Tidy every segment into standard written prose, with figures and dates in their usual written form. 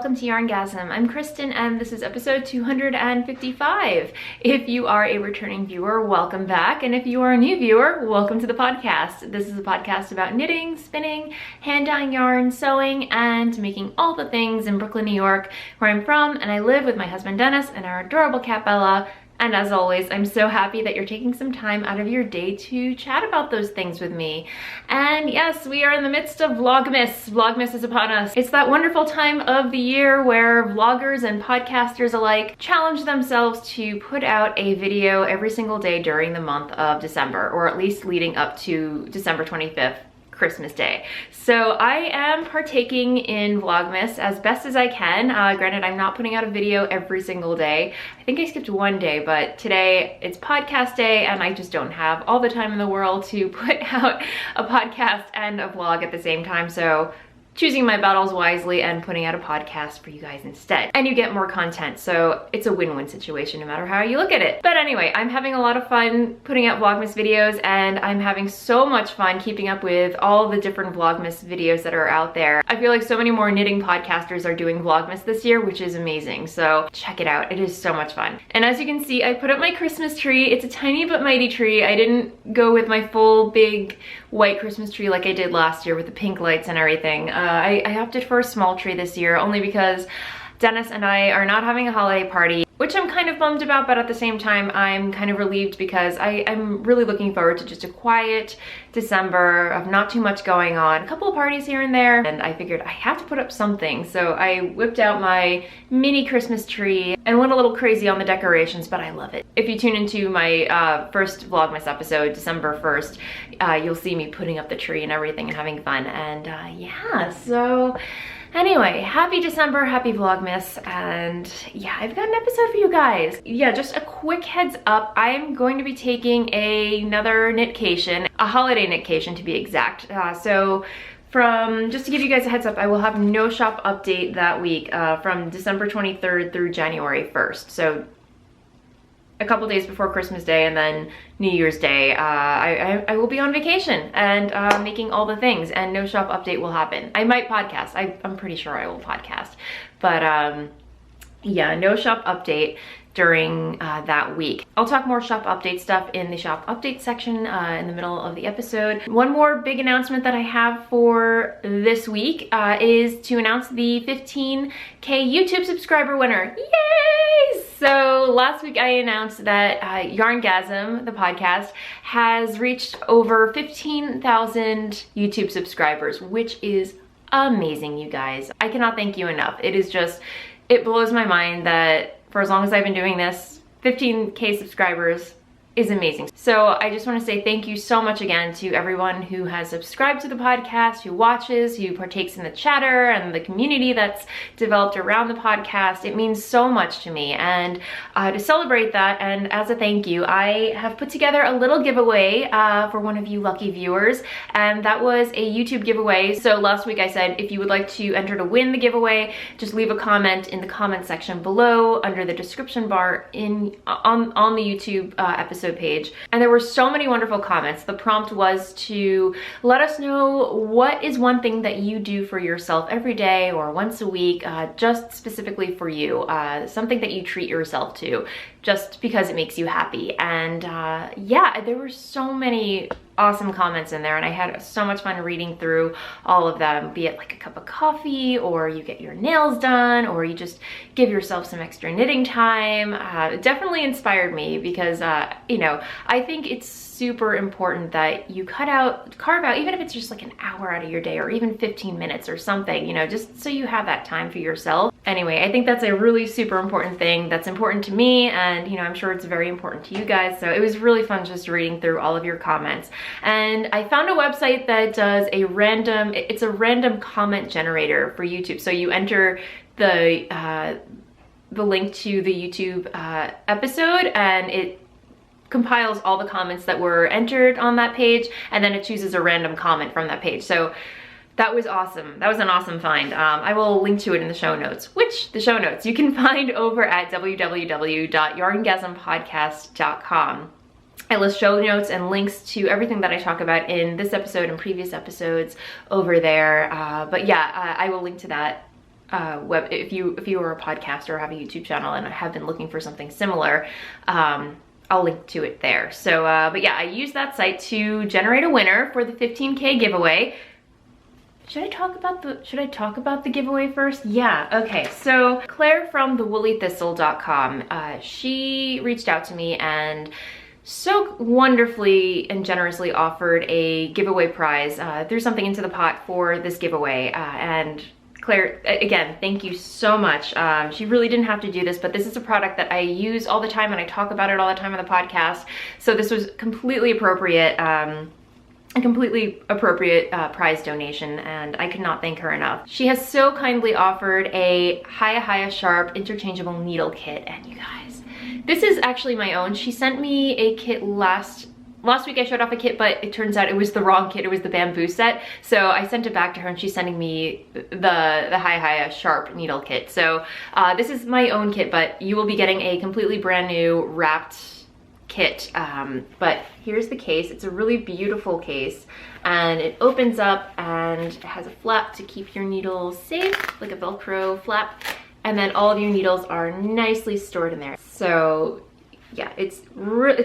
welcome to YarnGasm. I'm Kristen and this is episode 255. If you are a returning viewer, welcome back. And if you are a new viewer, welcome to the podcast. This is a podcast about knitting, spinning, hand dyeing yarn, sewing, and making all the things in Brooklyn, New York, where I'm from, and I live with my husband Dennis and our adorable cat Bella. And as always, I'm so happy that you're taking some time out of your day to chat about those things with me. And yes, we are in the midst of Vlogmas. Vlogmas is upon us. It's that wonderful time of the year where vloggers and podcasters alike challenge themselves to put out a video every single day during the month of December, or at least leading up to December 25th. Christmas Day. So I am partaking in Vlogmas as best as I can. Granted, I'm not putting out a video every single day. I think I skipped one day, but today it's podcast day and I just don't have all the time in the world to put out a podcast and a vlog at the same time. So choosing my battles wisely and putting out a podcast for you guys instead. And you get more content, so it's a win-win situation no matter how you look at it. But anyway, I'm having a lot of fun putting out Vlogmas videos, and I'm having so much fun keeping up with all the different Vlogmas videos that are out there. I feel like so many more knitting podcasters are doing Vlogmas this year, which is amazing. So check it out, it is so much fun. And as you can see, I put up my Christmas tree. It's a tiny but mighty tree. I didn't go with my full big white Christmas tree like I did last year with the pink lights and everything. I opted for a small tree this year only because Dennis and I are not having a holiday party, which I'm kind of bummed about, but at the same time I'm kind of relieved because I'm really looking forward to just a quiet December of not too much going on, a couple of parties here and there, and I figured I have to put up something. So I whipped out my mini Christmas tree and went a little crazy on the decorations, but I love it. If you tune into my first Vlogmas episode, December 1st, you'll see me putting up the tree and everything and having fun, and yeah, so anyway, happy December, happy Vlogmas, and yeah, I've got an episode for you guys. Yeah, just a quick heads up, I'm going to be taking another knitcation, a holiday knitcation to be exact. Just to give you guys a heads up, I will have no shop update that week from December 23rd through January 1st. So a couple days before Christmas Day and then New Year's Day, I will be on vacation and making all the things, and no shop update will happen. I might podcast. I'm pretty sure I will podcast, but yeah, no shop update during that week. I'll talk more shop update stuff in the shop update section in the middle of the episode. One more big announcement that I have for this week is to announce the 15K YouTube subscriber winner. Yay! So last week I announced that YarnGasm, the podcast, has reached over 15,000 YouTube subscribers, which is amazing, you guys. I cannot thank you enough. It is just, it blows my mind that for as long as I've been doing this, 15K subscribers is amazing. So I just want to say thank you so much again to everyone who has subscribed to the podcast, who watches, who partakes in the chatter and the community that's developed around the podcast. It means so much to me, and to celebrate that and as a thank you, I have put together a little giveaway for one of you lucky viewers, and that was a YouTube giveaway. So last week I said if you would like to enter to win the giveaway, just leave a comment in the comment section below under the description bar on the YouTube episode page, and there were so many wonderful comments. The prompt was to let us know what is one thing that you do for yourself every day or once a week, just specifically for you, something that you treat yourself to just because it makes you happy. And yeah, there were so many awesome comments in there, and I had so much fun reading through all of them, be it like a cup of coffee, or you get your nails done, or you just give yourself some extra knitting time. It definitely inspired me because you know, I think it's super important that you carve out, even if it's just like an hour out of your day or even 15 minutes or something, you know, just so you have that time for yourself. Anyway, I think that's a really super important thing that's important to me, and you know, I'm sure it's very important to you guys. So it was really fun just reading through all of your comments. And I found a website that does it's a random comment generator for YouTube. So you enter the link to the YouTube episode, and it compiles all the comments that were entered on that page, and then it chooses a random comment from that page. So that was awesome. That was an awesome find. I will link to it in the show notes, which the show notes you can find over at www.yarngasmpodcast.com. I list show notes and links to everything that I talk about in this episode and previous episodes over there. But yeah, I will link to that if you are a podcaster or have a YouTube channel and have been looking for something similar, I'll link to it there. So, but yeah, I used that site to generate a winner for the 15K giveaway. Should I talk about the giveaway first? Yeah, okay. So Claire from thewoollythistle.com, she reached out to me and so wonderfully and generously offered a giveaway prize, threw something into the pot for this giveaway, and Claire, again, thank you so much. She really didn't have to do this, but this is a product that I use all the time and I talk about it all the time on the podcast. So this was completely appropriate, a completely appropriate prize donation, and I could not thank her enough. She has so kindly offered a Haya Sharp interchangeable needle kit, and you guys, this is actually my own. She sent me a kit last week. I showed off a kit, but it turns out it was the wrong kit. It was the bamboo set. So I sent it back to her and she's sending me the Haya Sharp needle kit. So this is my own kit, but you will be getting a completely brand new wrapped kit. But here's the case. It's a really beautiful case and it opens up and it has a flap to keep your needles safe, like a Velcro flap. And then all of your needles are nicely stored in there. So yeah, it's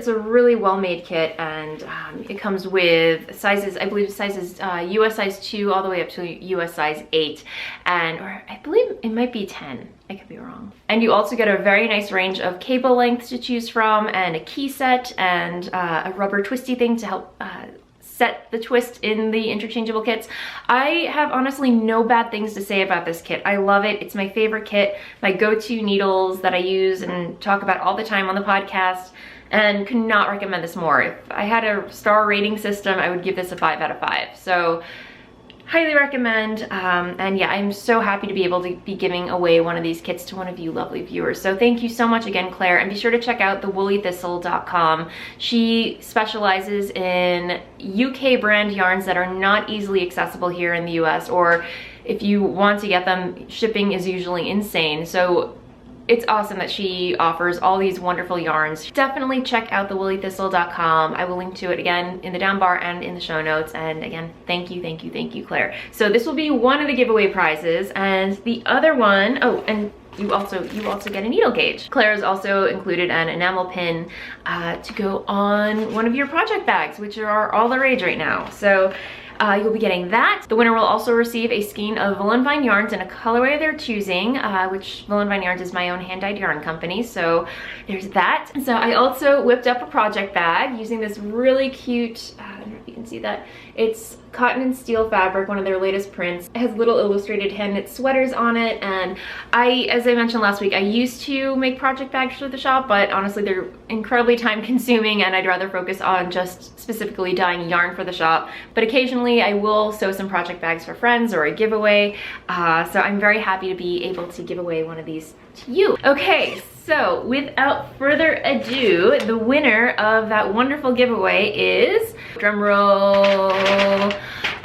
a really well-made kit, and it comes with sizes, I believe sizes US size 2 all the way up to US size 8, or I believe it might be 10. I could be wrong. And you also get a very nice range of cable lengths to choose from, and a key set, and a rubber twisty thing to help set the twist in the interchangeable kits. I have honestly no bad things to say about this kit. I love it. It's my favorite kit, my go-to needles that I use and talk about all the time on the podcast, and could not recommend this more. If I had a star rating system, I would give this a 5 out of 5. So highly recommend, and yeah, I'm so happy to be able to be giving away one of these kits to one of you lovely viewers. So thank you so much again, Claire, and be sure to check out thewoollythistle.com. She specializes in UK brand yarns that are not easily accessible here in the US, or if you want to get them, shipping is usually insane. So it's awesome that she offers all these wonderful yarns. Definitely check out thewoollythistle.com. I will link to it again in the down bar and in the show notes. And again, thank you, Claire. So this will be one of the giveaway prizes, and the other one, oh, and you also get a needle gauge. Claire has also included an enamel pin to go on one of your project bags, which are all the rage right now. So you'll be getting that. The winner will also receive a skein of Voolenvine yarns in a colorway of their choosing, which Voolenvine Yarns is my own hand-dyed yarn company, so there's that. So I also whipped up a project bag using this really cute, I don't know if you can see that, it's cotton and steel fabric, one of their latest prints. It has little illustrated hand-knit sweaters on it, and as I mentioned last week, I used to make project bags for the shop, but honestly they're incredibly time consuming and I'd rather focus on just specifically dyeing yarn for the shop. But occasionally I will sew some project bags for friends or a giveaway, so I'm very happy to be able to give away one of these to you. Okay, so without further ado, the winner of that wonderful giveaway is, drum roll,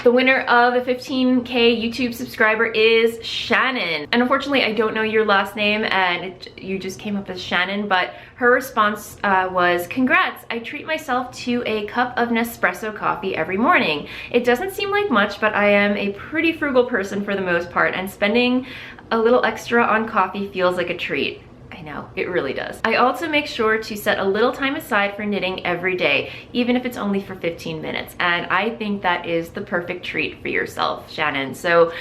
the winner of a 15K YouTube subscriber is Shannon. And unfortunately, I don't know your last name and you just came up as Shannon, but her response was, congrats, I treat myself to a cup of Nespresso coffee every morning. It doesn't seem like much, but I am a pretty frugal person for the most part, and spending a little extra on coffee feels like a treat. I know, it really does. I also make sure to set a little time aside for knitting every day, even if it's only for 15 minutes. And I think that is the perfect treat for yourself, Shannon. So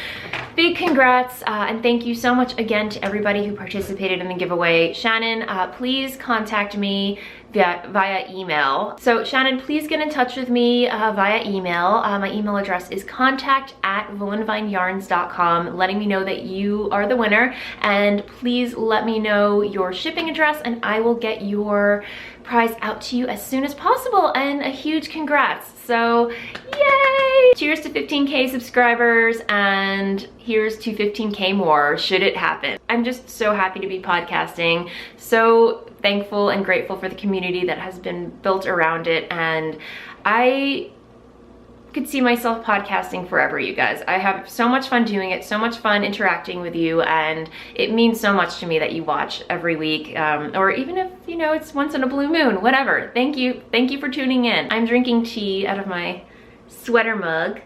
big congrats, and thank you so much again to everybody who participated in the giveaway. Shannon, please contact me via email. So Shannon, please get in touch with me via email. My email address is contact@voolenvineyarns.com, letting me know that you are the winner, and please let me know your shipping address and I will get your prize out to you as soon as possible. And a huge congrats. So yay! Cheers to 15K subscribers, and here's to 15K more should it happen. I'm just so happy to be podcasting, so thankful and grateful for the community that has been built around it, and I could see myself podcasting forever, you guys. I have so much fun doing it, so much fun interacting with you, and it means so much to me that you watch every week, or even if, you know, it's once in a blue moon, whatever. Thank you for tuning in. I'm drinking tea out of my sweater mug.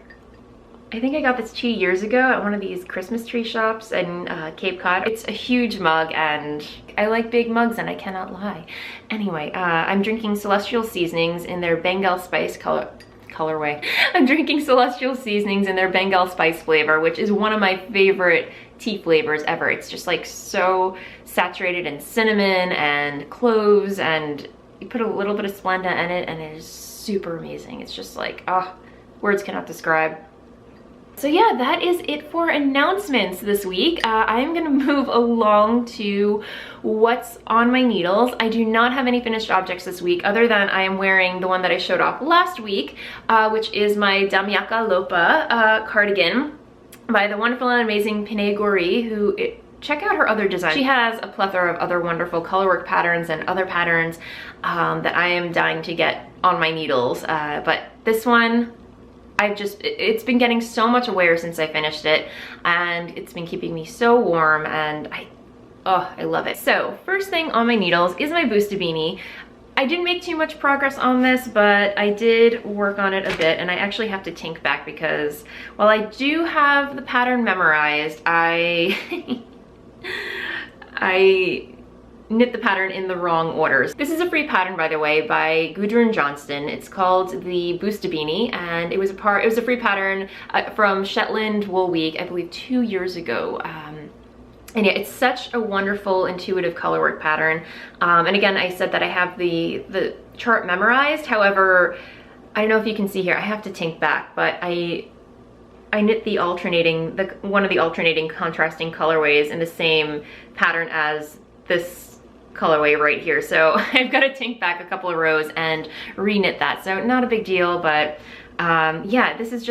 I think I got this 2 years ago at one of these Christmas tree shops in Cape Cod. It's a huge mug and I like big mugs and I cannot lie. Anyway, I'm drinking Celestial Seasonings in their Bengal Spice colorway. I'm drinking Celestial Seasonings in their Bengal Spice flavor, which is one of my favorite tea flavors ever. It's just like so saturated in cinnamon and cloves, and you put a little bit of Splenda in it and it is super amazing. It's just like, oh, words cannot describe. So yeah, that is it for announcements this week. I'm gonna move along to what's on my needles. I do not have any finished objects this week, other than I am wearing the one that I showed off last week, which is my Damiaka Lopa cardigan by the wonderful and amazing Pinay Gori, who check out her other designs. She has a plethora of other wonderful colorwork patterns and other patterns that I am dying to get on my needles, but this one, it's been getting so much wear since I finished it, and it's been keeping me so warm, and I love it. So first thing on my needles is my Boostabini. I didn't make too much progress on this, but I did work on it a bit, and I actually have to tink back because while I do have the pattern memorized, I knit the pattern in the wrong orders. This is a free pattern, by the way, by Gudrun Johnston. It's called the Boostabini, and it was a free pattern from Shetland Wool Week, I believe 2 years ago. And yeah, it's such a wonderful, intuitive colorwork pattern. And again, I said that I have the chart memorized. However, I don't know if you can see here, I have to tink back, but I knit the one of the alternating contrasting colorways in the same pattern as this colorway right here. So I've got to tink back a couple of rows and re-knit that. So not a big deal, but yeah, this has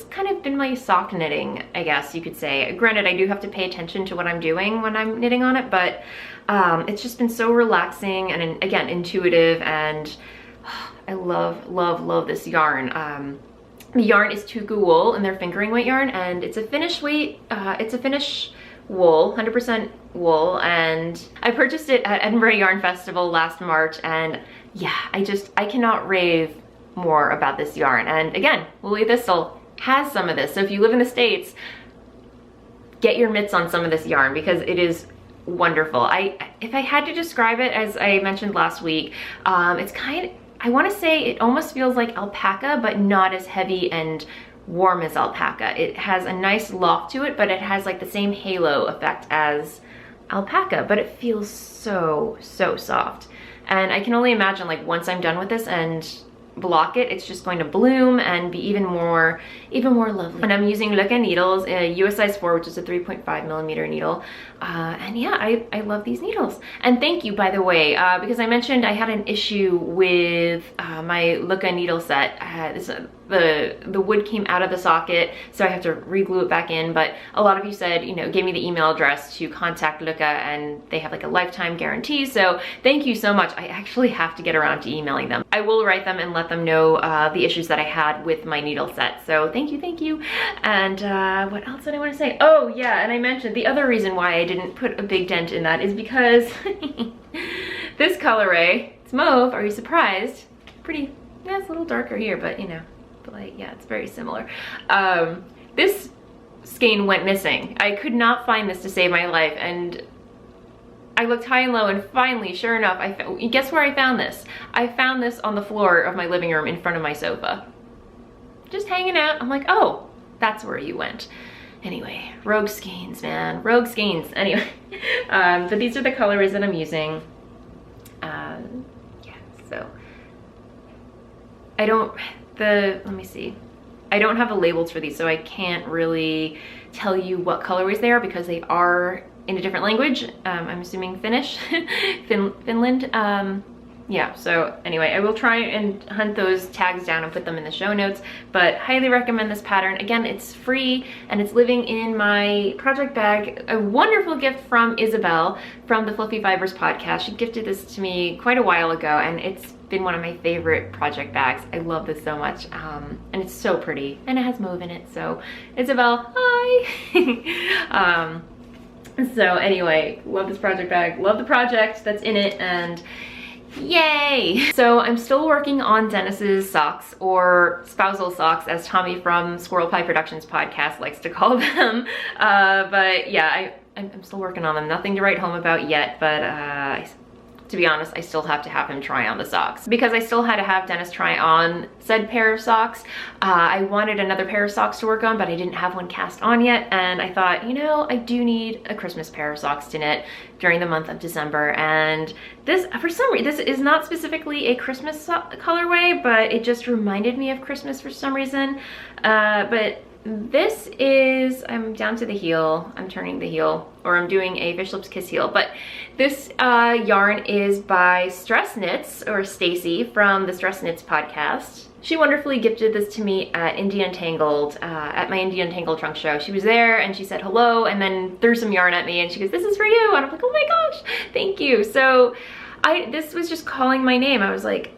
kind of been my sock knitting, I guess you could say. Granted, I do have to pay attention to what I'm doing when I'm knitting on it, but it's just been so relaxing and again, intuitive, and I love this yarn. The yarn is Tuku wool and their fingering weight yarn, and it's a Finnish weight, it's a Finnish wool, 100% wool, and I purchased it at Edinburgh Yarn Festival last March, and yeah, I cannot rave more about this yarn. And again, Woolly Thistle has some of this, so if you live in the States, get your mitts on some of this yarn because it is wonderful. If I had to describe it, as I mentioned last week, it's I want to say it almost feels like alpaca, but not as heavy and warm as alpaca. It has a nice loft to it, but it has like the same halo effect as alpaca, but it feels so soft. And I can only imagine, like, once I'm done with this and block it, it's just going to bloom and be even more lovely. And I'm using Luca needles, a US size 4, which is a 3.5mm needle. And yeah, I love these needles. And thank you, by the way, because I mentioned I had an issue with my Luca needle set. The wood came out of the socket, so I have to re-glue it back in, but a lot of you said, you know, gave me the email address to contact Luca, and they have like a lifetime guarantee, so thank you so much. I actually have to get around to emailing them. I will write them and let them know the issues that I had with my needle set, so thank you. And what else did I want to say? Oh yeah, and I mentioned the other reason why I didn't put a big dent in that is because this colorway, it's mauve. Are you surprised? Pretty, yeah, it's a little darker here, but you know, but like, yeah, it's very similar. This skein went missing. I could not find this to save my life, and I looked high and low, and finally, sure enough, guess where I found this? I found this on the floor of my living room in front of my sofa. Just hanging out. I'm like, oh, that's where you went. Anyway, rogue skeins, man, rogue skeins. Anyway, but these are the colors that I'm using. Yeah, so let me see. I don't have the labels for these, so I can't really tell you what colorways they are because they are in a different language. I'm assuming Finnish, Finland. Yeah, so anyway, I will try and hunt those tags down and put them in the show notes, but highly recommend this pattern. Again, it's free and it's living in my project bag. A wonderful gift from Isabel from the Fluffy Fibers podcast. She gifted this to me quite a while ago, and it's been one of my favorite project bags. I love this so much, and it's so pretty, and it has mauve in it. So Isabel, hi. So anyway, love this project bag, love the project that's in it, and Yay! So I'm still working on Dennis's socks, or spousal socks as Tommy from Squirrel Pie Productions podcast likes to call them. But yeah, I'm still working on them. Nothing to write home about yet, but to be honest, I still have to have him try on the socks. Because I still had to have Dennis try on said pair of socks, I wanted another pair of socks to work on, but I didn't have one cast on yet, and I thought, you know, I do need a Christmas pair of socks to knit during the month of December, and this, for some reason, this is not specifically a Christmas colorway, but it just reminded me of Christmas for some reason. But this is, I'm down to the heel, I'm turning the heel, or I'm doing a Fish Lips Kiss heel, but this yarn is by Stress Knits, or Stacy from the Stress Knits podcast. She wonderfully gifted this to me at Indie Untangled, at my Indie Untangled trunk show. She was there and she said hello and then threw some yarn at me and she goes, "This is for you," and I'm like, oh my gosh, thank you. So this was just calling my name. I was like,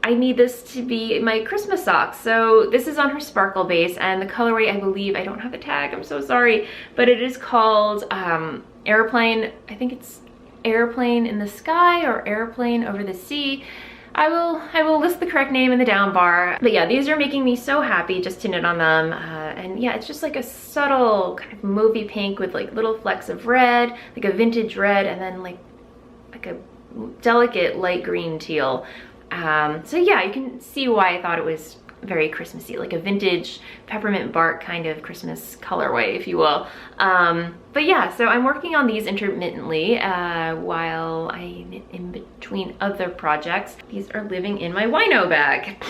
I need this to be my Christmas socks. So this is on her sparkle base, and the colorway, I believe, I don't have the tag, I'm so sorry, but it is called Airplane. I think it's Airplane in the Sky or Airplane Over the Sea. I will list the correct name in the down bar. But yeah, these are making me so happy just to knit on them. And yeah, it's just like a subtle kind of mauvey pink with like little flecks of red, like a vintage red, and then like a delicate light green teal. So yeah, you can see why I thought it was very Christmassy, like a vintage peppermint bark kind of Christmas colorway, if you will. But yeah, so I'm working on these intermittently while I knit in between other projects. These are living in my wino bag.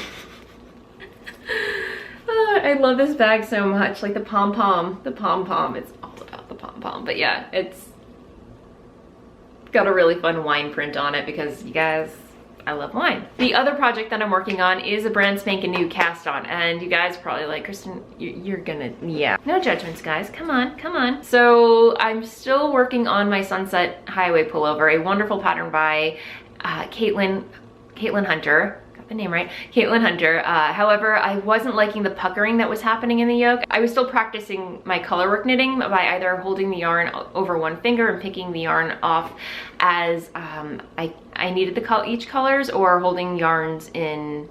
I love this bag so much, like the pom-pom, it's all about the pom-pom. But yeah, it's got a really fun wine print on it because, you guys, I love wine. The other project that I'm working on is a brand spanking new cast on, and you guys are probably like, Kristen, you're gonna, yeah. No judgments, guys, come on, come on. So I'm still working on my Sunset Highway pullover, a wonderful pattern by Caitlin Hunter. Got the name right, Caitlin Hunter. However, I wasn't liking the puckering that was happening in the yoke. I was still practicing my colorwork knitting by either holding the yarn over one finger and picking the yarn off as I needed each colors, or holding yarns in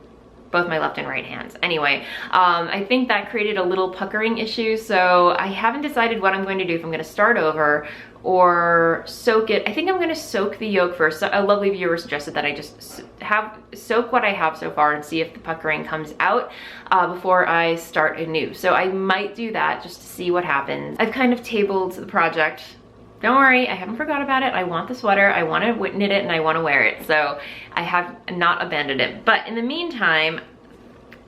both my left and right hands. Anyway, I think that created a little puckering issue, so I haven't decided what I'm going to do, if I'm going to start over or soak it. I think I'm going to soak the yoke first. So a lovely viewer suggested that I just soak what I have so far and see if the puckering comes out before I start anew. So I might do that just to see what happens. I've kind of tabled the project. Don't worry, I haven't forgot about it. I want the sweater, I want to knit it, and I want to wear it. So I have not abandoned it. But in the meantime,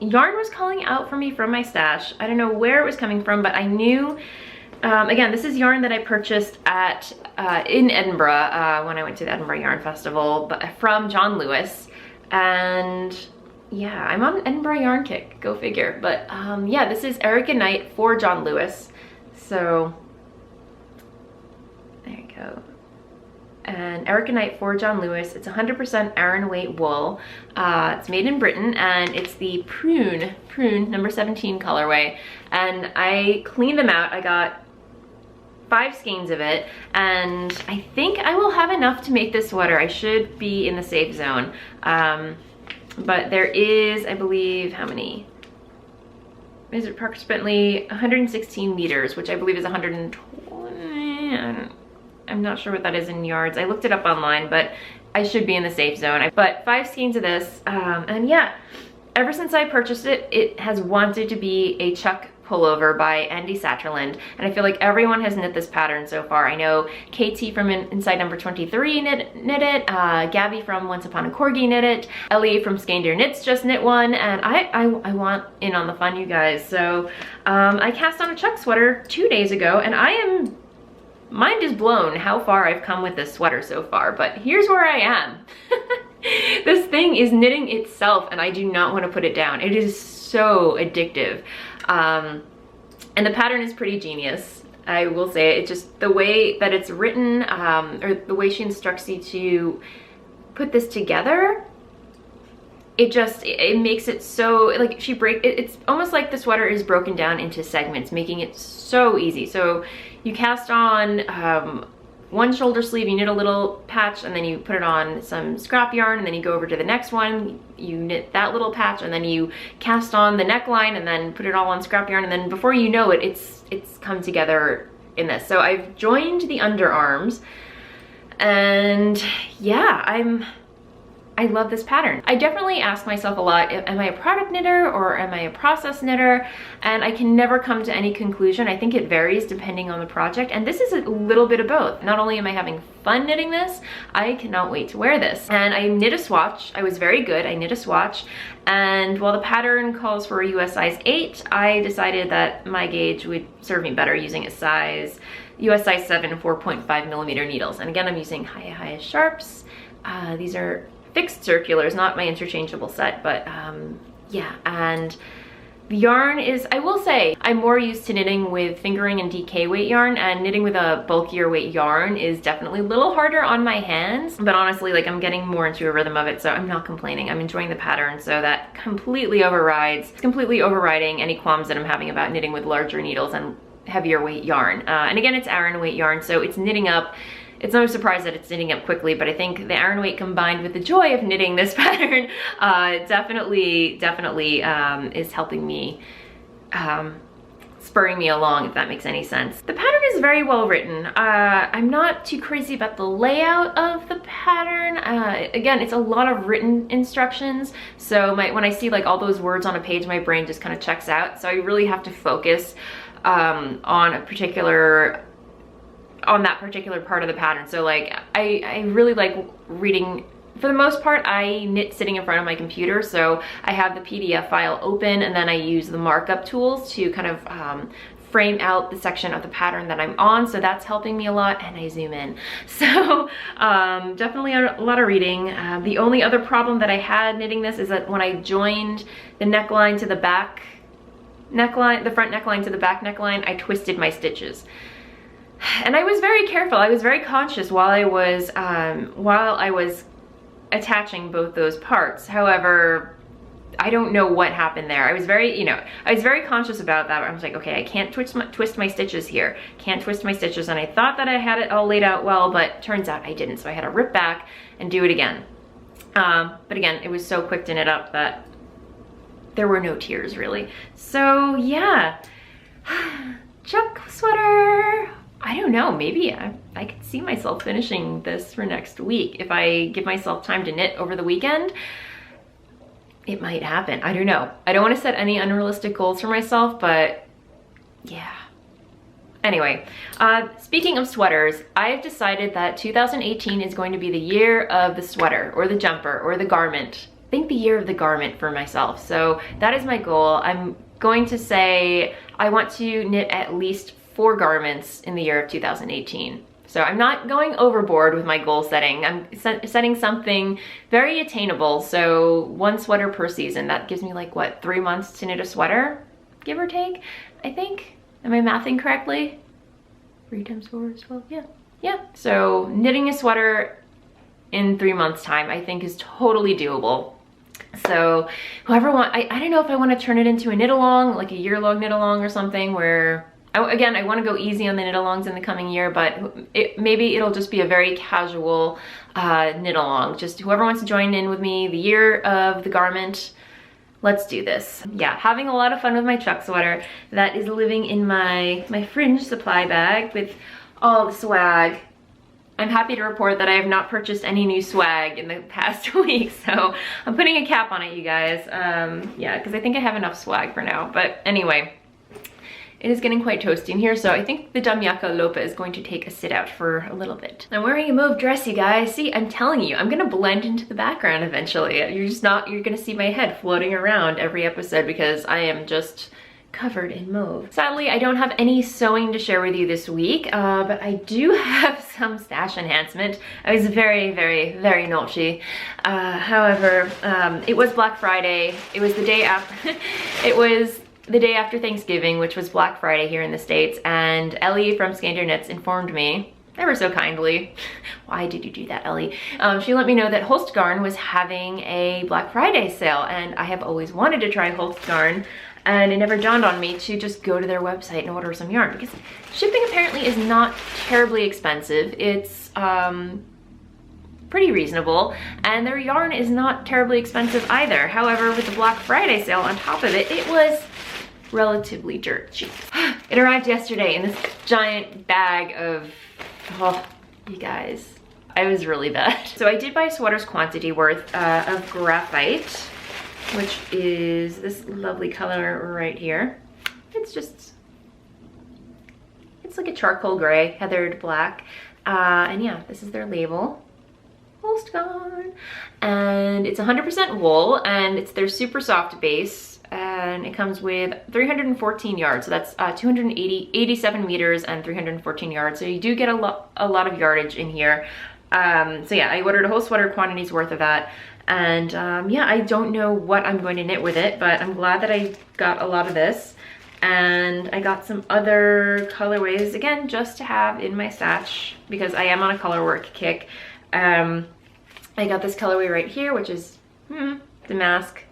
yarn was calling out for me from my stash. I don't know where it was coming from, but I knew, again, this is yarn that I purchased at in Edinburgh when I went to the Edinburgh Yarn Festival, but from John Lewis. And yeah, I'm on Edinburgh Yarn kick, go figure. But yeah, this is Erica Knight for John Lewis. So there you go. And Erica Knight for John Lewis. It's 100% Aran weight wool. It's made in Britain, and it's the prune number 17 colorway. And I cleaned them out. I got 5 skeins of it, and I think I will have enough to make this sweater. I should be in the safe zone. But there is, I believe, how many? Is it approximately 116 meters, which I believe is 120. I'm not sure what that is in yards. I looked it up online, but I should be in the safe zone. But 5 skeins of this, and yeah, ever since I purchased it, it has wanted to be a Chuck pullover by Andy Satterland, and I feel like everyone has knit this pattern so far. I know KT from Inside Number 23 knit it, Gabby from Once Upon a Corgi knit it, Ellie from Skandir Knits just knit one, and I want in on the fun, you guys. So I cast on a Chuck sweater 2 days ago, and mind is blown how far I've come with this sweater so far, but here's where I am. This thing is knitting itself, and I do not want to put it down. It is so addictive. And the pattern is pretty genius, I will say. It's just the way that it's written, or the way she instructs you to put this together. It makes it so, like, it's almost like the sweater is broken down into segments, making it so easy. So you cast on one shoulder sleeve, you knit a little patch, and then you put it on some scrap yarn, and then you go over to the next one, you knit that little patch, and then you cast on the neckline, and then put it all on scrap yarn, and then before you know it, it's come together in this. So I've joined the underarms, and yeah, I love this pattern. I definitely ask myself a lot, am I a product knitter or am I a process knitter? And I can never come to any conclusion. I think it varies depending on the project, and this is a little bit of both. Not only am I having fun knitting this, I cannot wait to wear this. And I knit a swatch. I was very good. I knit a swatch, and while the pattern calls for a US size 8, I decided that my gauge would serve me better using a US size 7 4.5 millimeter needles. And again, I'm using Hiya Sharps. These are fixed circulars, not my interchangeable set, but yeah. And the yarn is, I will say, I'm more used to knitting with fingering and DK weight yarn, and knitting with a bulkier weight yarn is definitely a little harder on my hands, but honestly, like, I'm getting more into a rhythm of it, so I'm not complaining. I'm enjoying the pattern, so that completely overriding any qualms that I'm having about knitting with larger needles and heavier weight yarn. And again, it's Aran weight yarn, so it's knitting up. It's no surprise that it's knitting up quickly, but I think the Aran weight combined with the joy of knitting this pattern definitely is helping me, spurring me along, if that makes any sense. The pattern is very well written. I'm not too crazy about the layout of the pattern. Again, it's a lot of written instructions, so when I see like all those words on a page, my brain just kind of checks out. So I really have to focus on that particular part of the pattern. So like, I really like reading. For the most part, I knit sitting in front of my computer, so I have the PDF file open, and then I use the markup tools to kind of frame out the section of the pattern that I'm on, so that's helping me a lot, and I zoom in. So definitely a lot of reading. The only other problem that I had knitting this is that when I joined the neckline to the back neckline, the front neckline to the back neckline, I twisted my stitches. And I was very careful. I was very conscious while I was attaching both those parts. However, I don't know what happened there. I was very, I was very conscious about that. I was like, okay, I can't twist my stitches here. Can't twist my stitches. And I thought that I had it all laid out well, but turns out I didn't. So I had to rip back and do it again. But again, it was so quick to knit up that there were no tears really. So yeah, Chuck sweater. I don't know, maybe I could see myself finishing this for next week. If I give myself time to knit over the weekend, it might happen. I don't know. I don't want to set any unrealistic goals for myself, but yeah. Anyway, speaking of sweaters, I've decided that 2018 is going to be the year of the sweater or the jumper or the garment. I think the year of the garment for myself. So that is my goal. I'm going to say I want to knit at least 4 garments in the year of 2018. So I'm not going overboard with my goal setting. I'm setting something very attainable. So 1 sweater per season. That gives me like, what, 3 months to knit a sweater, give or take, I think. Am I mathing correctly? 3 times 4 is 12, yeah. Yeah, so knitting a sweater in 3 months time, I think is totally doable. So whoever I don't know if I want to turn it into a knit along, like a year-long knit along or something, where again, I want to go easy on the knit alongs in the coming year, but maybe it'll just be a very casual knit along. Just whoever wants to join in with me, the year of the garment, let's do this. Yeah, having a lot of fun with my Chuck sweater that is living in my fringe supply bag with all the swag. I'm happy to report that I have not purchased any new swag in the past week, so I'm putting a cap on it, you guys. Yeah, because I think I have enough swag for now, but anyway. It is getting quite toasty in here, so I think the Damyaka Lopa is going to take a sit out for a little bit. I'm wearing a mauve dress, you guys. See, I'm telling you, I'm gonna blend into the background eventually. You're gonna see my head floating around every episode because I am just covered in mauve. Sadly, I don't have any sewing to share with you this week, but I do have some stash enhancement. I was very, very, very naughty. However, it was Black Friday. It was the day after, it was the day after Thanksgiving, which was Black Friday here in the States, and Ellie from Skander Knits informed me, ever so kindly, why did you do that, Ellie? She let me know that Holst Garn was having a Black Friday sale, and I have always wanted to try Holst Garn, and it never dawned on me to just go to their website and order some yarn, because shipping apparently is not terribly expensive. It's pretty reasonable, and their yarn is not terribly expensive either. However, with the Black Friday sale on top of it, it was relatively dirt cheap. It arrived yesterday in this giant bag of, oh, you guys, I was really bad. So I did buy a sweater's quantity worth of graphite, which is this lovely color right here. It's like a charcoal gray, heathered black. And yeah, this is their label. Almost gone. And it's 100% wool, and it's their super soft base, and it comes with 314 yards. So that's 87 meters and 314 yards. So you do get a lot of yardage in here. So yeah, I ordered a whole sweater quantity's worth of that. And yeah, I don't know what I'm going to knit with it, but I'm glad that I got a lot of this. And I got some other colorways, again, just to have in my stash, because I am on a color work kick. I got this colorway right here, which is damask.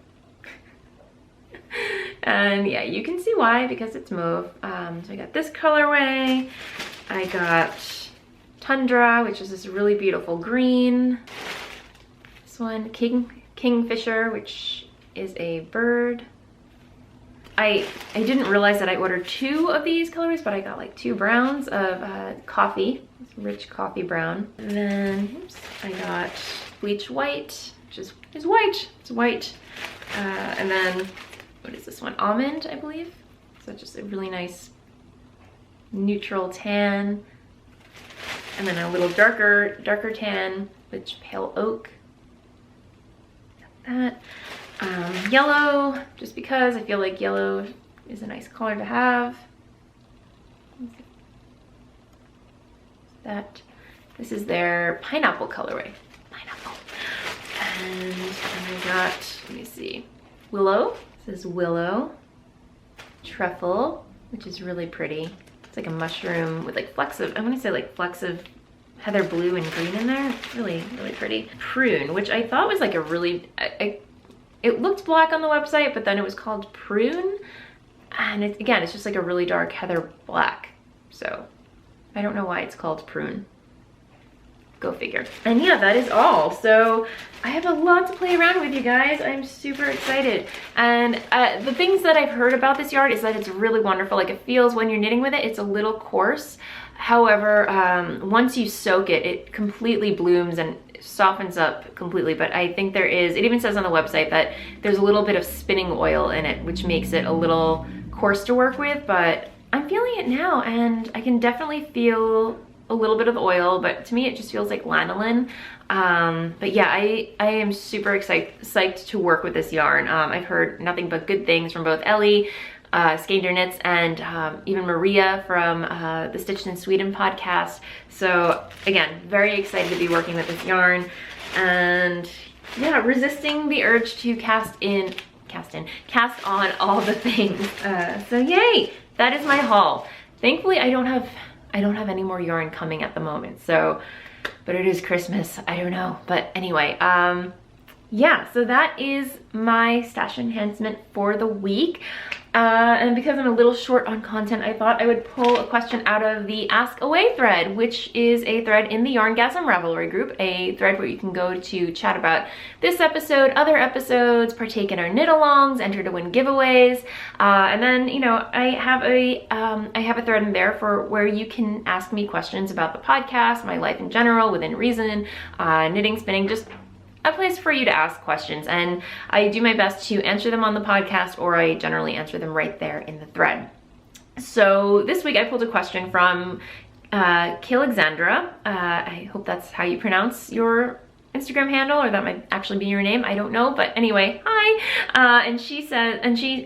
And yeah, you can see why, because it's mauve. So I got this colorway. I got Tundra, which is this really beautiful green. This one, Kingfisher, which is a bird. I didn't realize that I ordered 2 of these colors, but I got like 2 browns of coffee, this rich coffee brown. And then, oops, I got bleach white, which is white. It's white. And then, what is this one? Almond, I believe. So just a really nice neutral tan. And then a little darker tan, which pale oak. Got that. Yellow, just because I feel like yellow is a nice color to have. This is their pineapple colorway. Pineapple. And I got, let me see, willow. This is willow. Truffle, which is really pretty. It's like a mushroom with like flecks of, I want to say like flecks of heather blue and green in there. Really, really pretty. Prune, which I thought was like a really, it looked black on the website, but then it was called Prune. And again, it's just like a really dark heather black. So I don't know why it's called Prune. Go figure. And yeah, that is all. So I have a lot to play around with, you guys. I'm super excited. And the things that I've heard about this yarn is that it's really wonderful. Like, it feels, when you're knitting with it, it's a little coarse. However, once you soak it, it completely blooms and softens up completely. But I think there is, it even says on the website that there's a little bit of spinning oil in it, which makes it a little coarse to work with. But I'm feeling it now, and I can definitely feel a little bit of oil, but to me it just feels like lanolin. But yeah, I am super psyched to work with this yarn. I've heard nothing but good things from both Ellie, Skander Knits, and even Maria from the Stitched in Sweden podcast. So again, very excited to be working with this yarn, and yeah, resisting the urge to cast on all the things. So yay, that is my haul. Thankfully, I don't have any more yarn coming at the moment, so, but it is Christmas, I don't know. But anyway, yeah, so that is my stash enhancement for the week. And because I'm a little short on content, I thought I would pull a question out of the Ask Away thread, which is a thread in the YarnGasm Ravelry group, a thread where you can go to chat about this episode, other episodes, partake in our knit-alongs, enter to win giveaways, and then, you know, I have a thread in there for where you can ask me questions about the podcast, my life in general, within reason, knitting, spinning, just a place for you to ask questions, and I do my best to answer them on the podcast, or I generally answer them right there in the thread. So this week I pulled a question from Kilexandra. I hope that's how you pronounce your Instagram handle, or that might actually be your name, I don't know, but anyway, hi. And she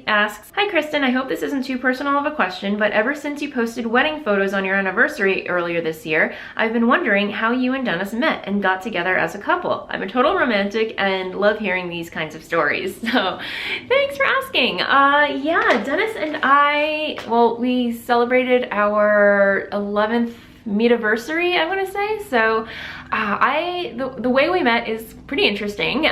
asks, "Hi Kristen, I hope this isn't too personal of a question, but ever since you posted wedding photos on your anniversary earlier this year, I've been wondering how you and Dennis met and got together as a couple. I'm a total romantic and love hearing these kinds of stories." So thanks for asking. Yeah, Dennis and I, well, we celebrated our 11th meet-iversary, I want to say. So the way we met is pretty interesting.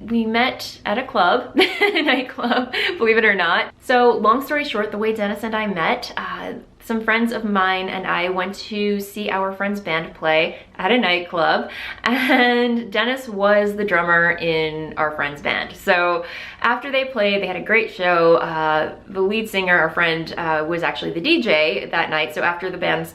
we met at a club, a nightclub, believe it or not. So long story short, the way Dennis and I met, some friends of mine and I went to see our friend's band play at a nightclub, and Dennis was the drummer in our friend's band. So after they played, they had a great show. The lead singer, our friend, was actually the DJ that night. So after all the bands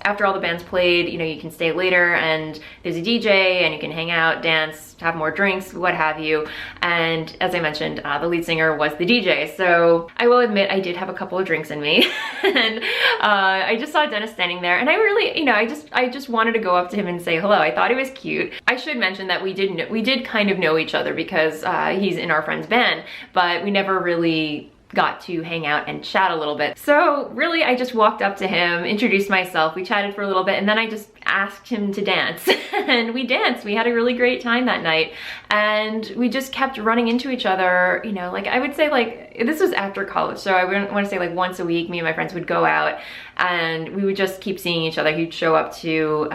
played, you know, you can stay later and there's a DJ and you can hang out, dance, have more drinks, what have you. And as I mentioned, the lead singer was the DJ. So I will admit I did have a couple of drinks in me, and I just saw Dennis standing there, and I really, you know, I just wanted to go up to him and say hello. I thought he was cute. I should mention that we did kind of know each other because he's in our friend's band, but we never really got to hang out and chat a little bit. So really, I just walked up to him, introduced myself, we chatted for a little bit, and then I just asked him to dance. And we danced. We had a really great time that night. And we just kept running into each other, you know, like I would say, like, this was after college, so I wouldn't want to say like once a week, me and my friends would go out and we would just keep seeing each other. He'd show up to,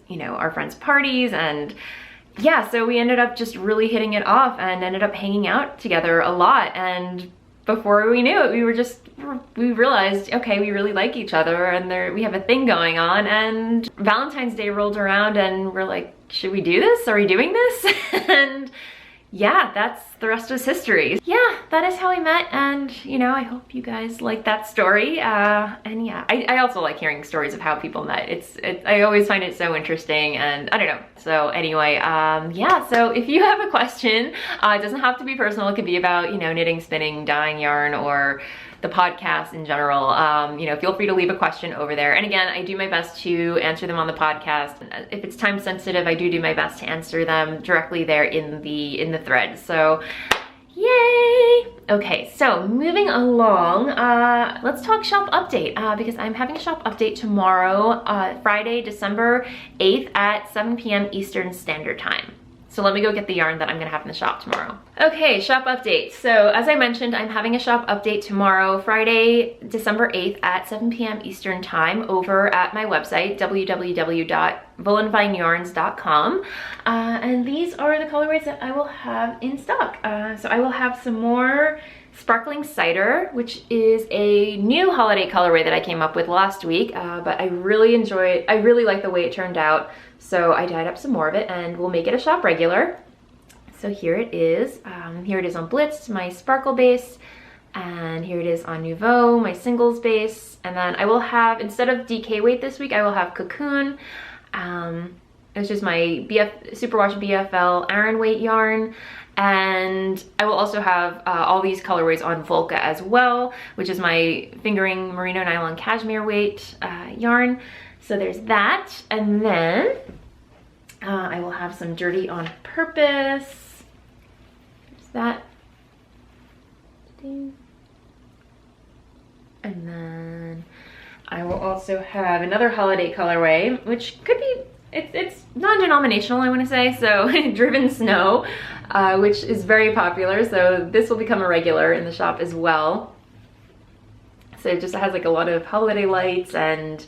you know, our friends' parties, and yeah, so we ended up just really hitting it off and ended up hanging out together a lot. And before we knew it, we realized, okay, we really like each other and we have a thing going on. And Valentine's Day rolled around and we're like, should we do this? Are we doing this? And yeah, that's the rest is history. Yeah, that is how we met, and you know, I hope you guys like that story. And yeah, I also like hearing stories of how people met. I always find it so interesting, and I don't know. So anyway, yeah, so if you have a question, it doesn't have to be personal. It could be about, you know, knitting, spinning, dyeing yarn, or the podcast in general. You know, feel free to leave a question over there. And again, I do my best to answer them on the podcast. If it's time sensitive, I do my best to answer them directly there in the thread. So yay! Okay, so moving along, let's talk shop update, because I'm having a shop update tomorrow, Friday, December 8th at 7 p.m. Eastern Standard Time. So let me go get the yarn that I'm gonna have in the shop tomorrow. Okay, shop update. So as I mentioned, I'm having a shop update tomorrow, Friday, December 8th at 7 p.m. Eastern Time over at my website, www.voolenvineyarns.com. And these are the colorways that I will have in stock. So I will have some more Sparkling Cider, which is a new holiday colorway that I came up with last week, but I really like the way it turned out. So I dyed up some more of it and we'll make it a shop regular. So here it is. Here it is on Blitz, my sparkle base. And here it is on Nouveau, my singles base. And then I will have, instead of DK weight this week, I will have Cocoon. It's just my Superwash BFL Aran weight yarn. And I will also have all these colorways on Volca as well, which is my fingering merino nylon cashmere weight yarn. So there's that, and then I will have some Dirty on Purpose. There's that. And then I will also have another holiday colorway, which could be, it's non-denominational, I want to say, so Driven Snow, which is very popular, so this will become a regular in the shop as well. So it just has like a lot of holiday lights and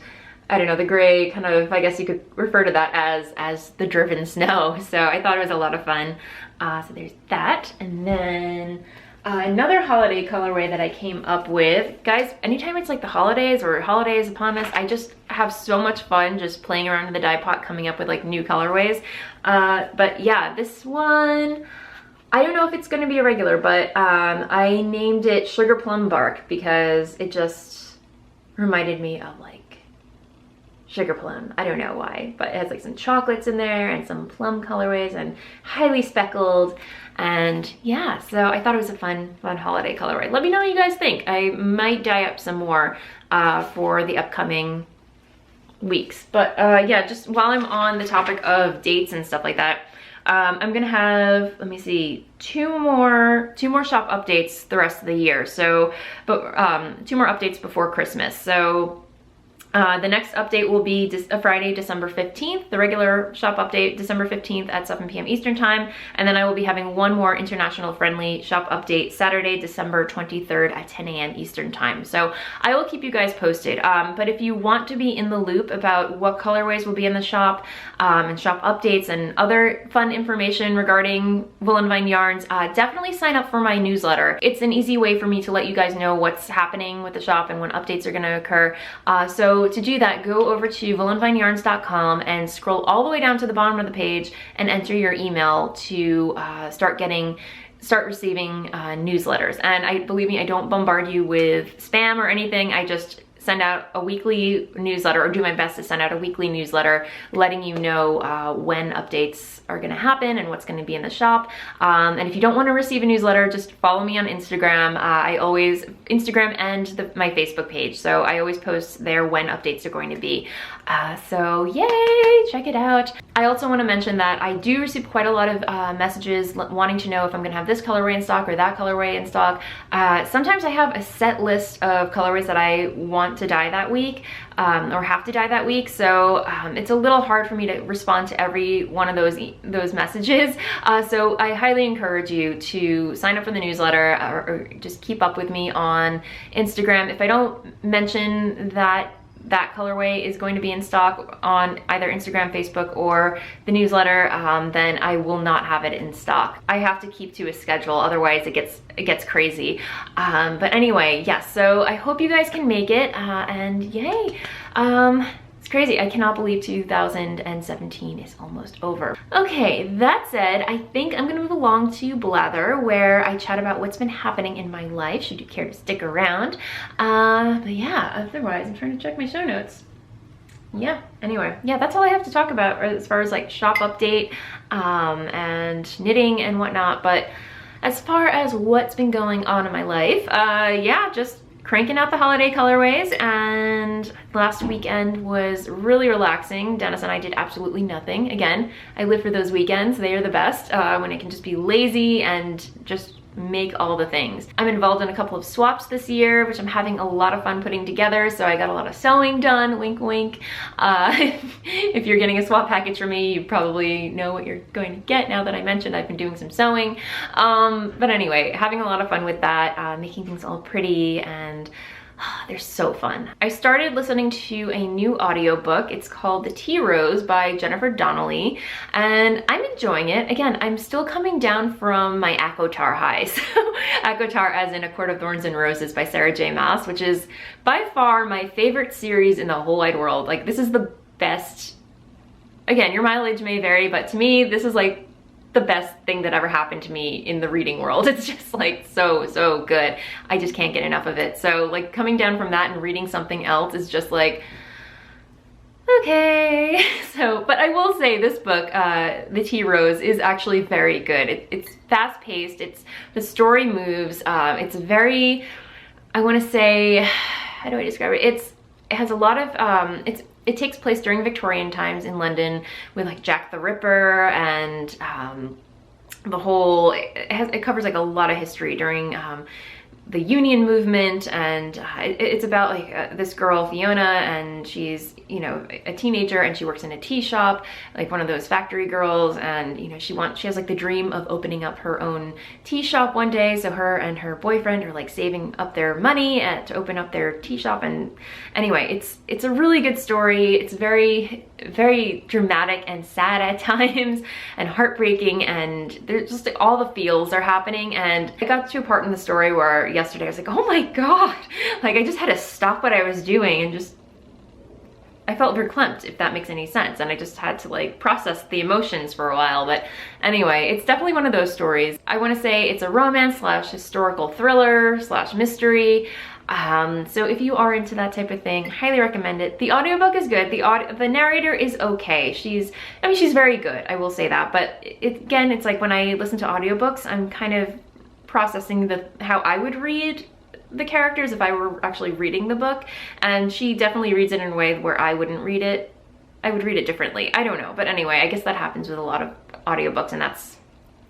I don't know, the gray kind of, I guess you could refer to that as the Driven Snow. So I thought it was a lot of fun. So there's that. And then another holiday colorway that I came up with. Guys, anytime it's like the holidays or holidays upon us, I just have so much fun just playing around in the dye pot, coming up with like new colorways. But yeah, this one, I don't know if it's gonna be a regular, but I named it Sugar Plum Bark because it just reminded me of like sugar plum. I don't know why, but it has like some chocolates in there and some plum colorways and highly speckled. And yeah, so I thought it was a fun holiday colorway. Let me know what you guys think. I might dye up some more for the upcoming weeks. But yeah, just while I'm on the topic of dates and stuff like that, I'm gonna have, let me see, two more shop updates the rest of the year. So, but 2 more updates before Christmas. So The next update will be Friday, December 15th, the regular shop update, December 15th at 7 p.m. Eastern time. And then I will be having one more international friendly shop update Saturday, December 23rd at 10 a.m. Eastern time. So I will keep you guys posted. But if you want to be in the loop about what colorways will be in the shop and shop updates and other fun information regarding Voolenvine yarns, definitely sign up for my newsletter. It's an easy way for me to let you guys know what's happening with the shop and when updates are going to occur. So to do that, go over to voolenvineyarns.com and scroll all the way down to the bottom of the page and enter your email to start receiving newsletters. And believe me, I don't bombard you with spam or anything. I just send out a weekly newsletter, or do my best to send out a weekly newsletter letting you know when updates are gonna happen and what's gonna be in the shop. And if you don't wanna receive a newsletter, just follow me on Instagram. Instagram and my Facebook page. So I always post there when updates are going to be. So yay, check it out. I also wanna mention that I do receive quite a lot of messages wanting to know if I'm gonna have this colorway in stock or that colorway in stock. Sometimes I have a set list of colorways that I want to dye that week, or have to dye that week, so it's a little hard for me to respond to every one of those messages. So I highly encourage you to sign up for the newsletter, or just keep up with me on Instagram. If I don't mention that colorway is going to be in stock on either Instagram, Facebook, or the newsletter, then I will not have it in stock. I have to keep to a schedule, otherwise it gets crazy. But anyway, yes, so I hope you guys can make it, and yay. It's crazy. I cannot believe 2017 is almost over. Okay, that said, I think I'm gonna move along to Blather, where I chat about what's been happening in my life, should you care to stick around. But yeah, otherwise, I'm trying to check my show notes. Yeah, anyway, yeah, that's all I have to talk about as far as like shop update and knitting and whatnot. But as far as what's been going on in my life, yeah, just cranking out the holiday colorways, and last weekend was really relaxing. Dennis and I did absolutely nothing. Again, I live for those weekends. They are the best, when it can just be lazy and just make all the things. I'm involved in a couple of swaps this year, which I'm having a lot of fun putting together, so I got a lot of sewing done, wink wink. If you're getting a swap package from me, you probably know what you're going to get now that I mentioned I've been doing some sewing. But anyway, having a lot of fun with that, making things all pretty, and they're so fun. I started listening to a new audiobook. It's called The Tea Rose by Jennifer Donnelly, and I'm enjoying it. Again, I'm still coming down from my ACOTAR highs. ACOTAR as in A Court of Thorns and Roses by Sarah J. Maas, which is by far my favorite series in the whole wide world. Like, this is the best. Again, your mileage may vary, but to me, this is like the best thing that ever happened to me in the reading world. It's just like so good. I just can't get enough of it. So like coming down from that and reading something else is just like, okay. So, but I will say this book, The Tea Rose, is actually very good. It's fast paced. The story moves. It's very, I want to say, how do I describe it? It has a lot of, it takes place during Victorian times in London with like Jack the Ripper and the whole, it covers like a lot of history during the Union movement, and it's about like this girl Fiona, and she's, you know, a teenager, and she works in a tea shop, like one of those factory girls, and you know, she has like the dream of opening up her own tea shop one day. So her and her boyfriend are like saving up their money to open up their tea shop. And anyway, it's a really good story. It's very dramatic and sad at times and heartbreaking, and there's just like all the feels are happening. And I got to a part in the story where yesterday I was like, oh my god, like I just had to stop what I was doing and just, I felt verklempt, if that makes any sense, and I just had to like process the emotions for a while. But anyway, it's definitely one of those stories. I want to say it's a romance slash historical thriller slash mystery. So if you are into that type of thing, highly recommend it. The audiobook is good. The narrator is okay. She's very good, I will say that. But again, it's like when I listen to audiobooks, I'm kind of processing how I would read the characters if I were actually reading the book, and she definitely reads it in a way where I wouldn't read it. I would read it differently. I don't know, but anyway, I guess that happens with a lot of audiobooks, and that's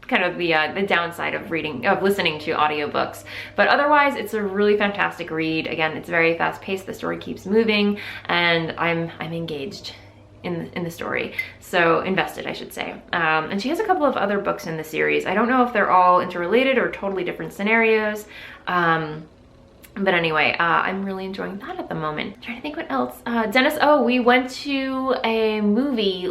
kind of the downside of listening to audiobooks. But otherwise, it's a really fantastic read. Again, it's very fast paced. The story keeps moving, and I'm engaged in the story. So invested, I should say. And she has a couple of other books in the series. I don't know if they're all interrelated or totally different scenarios. But anyway, I'm really enjoying that at the moment. I'm trying to think what else. Dennis, we went to a movie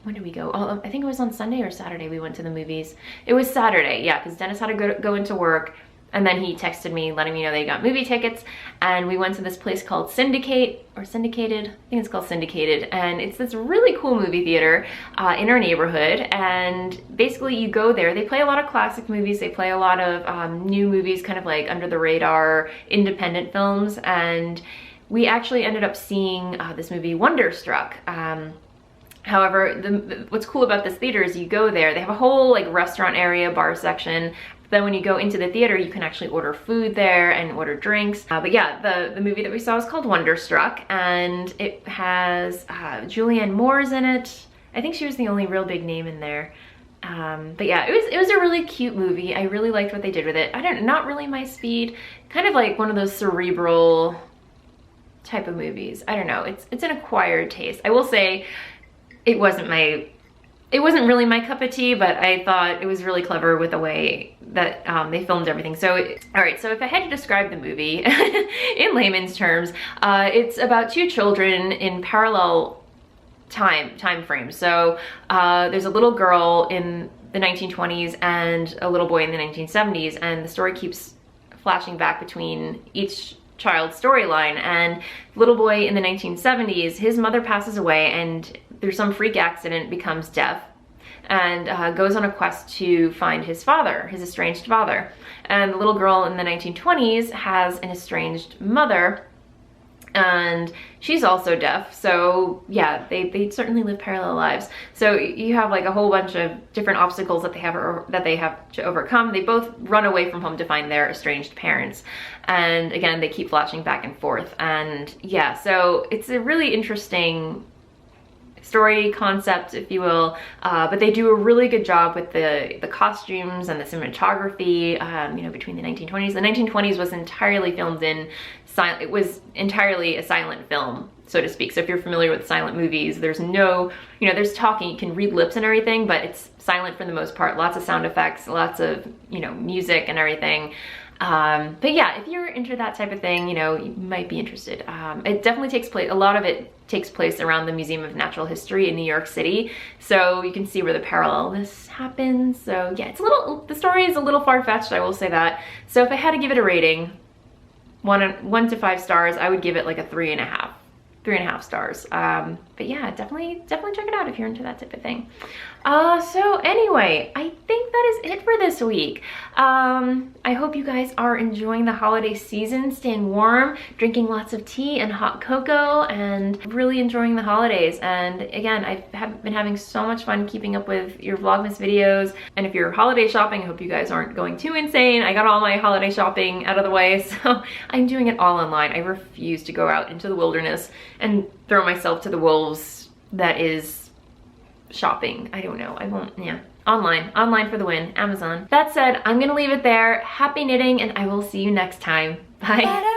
when did we go? Oh, I think it was on Sunday or Saturday we went to the movies. It was Saturday, yeah, because Dennis had to go into work, and then he texted me letting me know they got movie tickets, and we went to this place called Syndicated. I think it's called Syndicated, and it's this really cool movie theater in our neighborhood. And basically you go there, they play a lot of classic movies, they play a lot of new movies, kind of like under the radar independent films, and we actually ended up seeing this movie Wonderstruck. However, what's cool about this theater is you go there, they have a whole like restaurant area, bar section. Then when you go into the theater, you can actually order food there and order drinks. But yeah, the movie that we saw is called Wonderstruck, and it has Julianne Moore's in it. I think she was the only real big name in there. But yeah, it was a really cute movie. I really liked what they did with it. Not really my speed, kind of like one of those cerebral type of movies. I don't know, it's an acquired taste. I will say, it wasn't really my cup of tea, but I thought it was really clever with the way that they filmed everything. So, all right, so if I had to describe the movie in layman's terms, it's about two children in parallel time frames. So there's a little girl in the 1920s and a little boy in the 1970s, and the story keeps flashing back between each child's storyline. And little boy in the 1970s, his mother passes away and through some freak accident becomes deaf, and goes on a quest to find his father, his estranged father. And the little girl in the 1920s has an estranged mother, and she's also deaf. So yeah, they certainly live parallel lives. So you have like a whole bunch of different obstacles that they have to overcome. They both run away from home to find their estranged parents. And again, they keep flashing back and forth. And yeah, so it's a really interesting story concept, if you will, but they do a really good job with the costumes and the cinematography. You know, between the 1920s, the 1920s was entirely filmed in silent. It was entirely a silent film, so to speak. So if you're familiar with silent movies, there's no, you know, there's talking, you can read lips and everything, but it's silent for the most part. Lots of sound effects, lots of, you know, music and everything. But yeah, if you're into that type of thing, you know, you might be interested. It definitely takes place, a lot of it takes place around the Museum of Natural History in New York City. So you can see where the parallelness happens. So yeah, the story is a little far-fetched, I will say that. So if I had to give it a rating, 1 to 5 stars, I would give it like a 3.5 stars. But yeah, definitely check it out if you're into that type of thing. So anyway, I think that is it for this week. I hope you guys are enjoying the holiday season, staying warm, drinking lots of tea and hot cocoa, and really enjoying the holidays. And again, I've been having so much fun keeping up with your Vlogmas videos. And if you're holiday shopping, I hope you guys aren't going too insane. I got all my holiday shopping out of the way, so I'm doing it all online. I refuse to go out into the wilderness and throw myself to the wolves. That is shopping. I don't know. I won't. Yeah. Online for the win. Amazon. That said, I'm gonna leave it there. Happy knitting, and I will see you next time. Bye.